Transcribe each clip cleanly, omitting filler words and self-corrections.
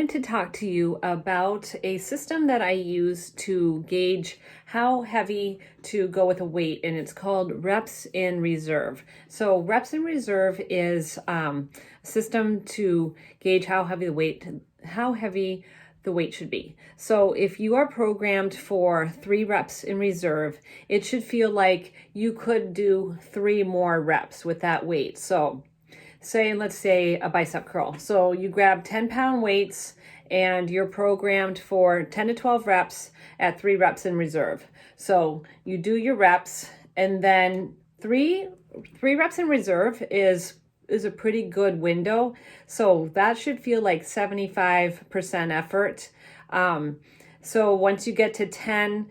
To talk to you about a system that I use to gauge how heavy to go with a weight, and it's called Reps in Reserve. So Reps in Reserve is a system to gauge how heavy the weight should be. So if you are programmed for 3 reps in reserve, it should feel like you could do 3 more reps with that weight. So let's say a bicep curl. So you grab 10-pound weights and you're programmed for 10 to 12 reps at 3 reps in reserve. So you do your reps, and then three reps in reserve is a pretty good window. So that should feel like 75% effort. So once you get to 10,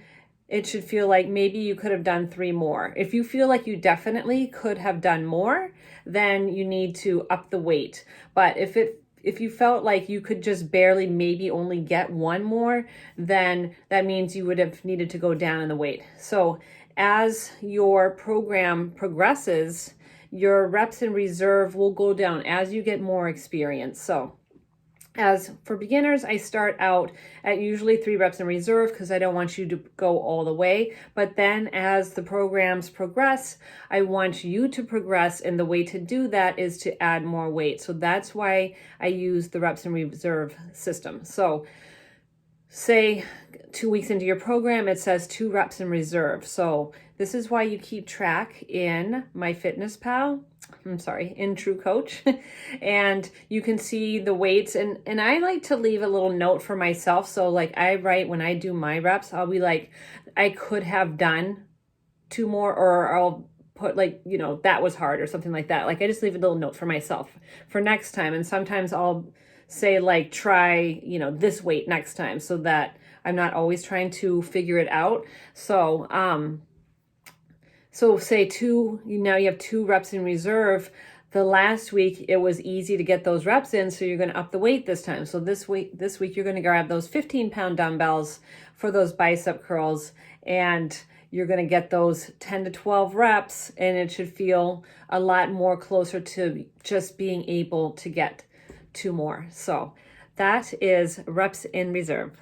it should feel like maybe you could have done 3 more. If you feel like you definitely could have done more, then you need to up the weight. But if you felt like you could just barely maybe only get 1 more, then that means you would have needed to go down in the weight. So as your program progresses, your reps in reserve will go down as you get more experience. So as for beginners, I start out at usually 3 reps in reserve because I don't want you to go all the way. But then as the programs progress, I want you to progress, and the way to do that is to add more weight. So that's why I use the reps in reserve system. So say 2 weeks into your program, it says 2 reps in reserve. So this is why you keep track in MyFitnessPal. In TrueCoach. And you can see the weights. And I like to leave a little note for myself. So like I write when I do my reps, I'll be like, I could have done 2 more, or I'll put like, that was hard or something like that. Like I just leave a little note for myself for next time. And sometimes I'll say like, try, this weight next time, so that I'm not always trying to figure it out. So say 2, now you have 2 reps in reserve. The last week, it was easy to get those reps in, so you're going to up the weight this time. So this week you're going to grab those 15-pound dumbbells for those bicep curls, and you're going to get those 10 to 12 reps, and it should feel a lot more closer to just being able to get 2 more. So that is Reps in Reserve.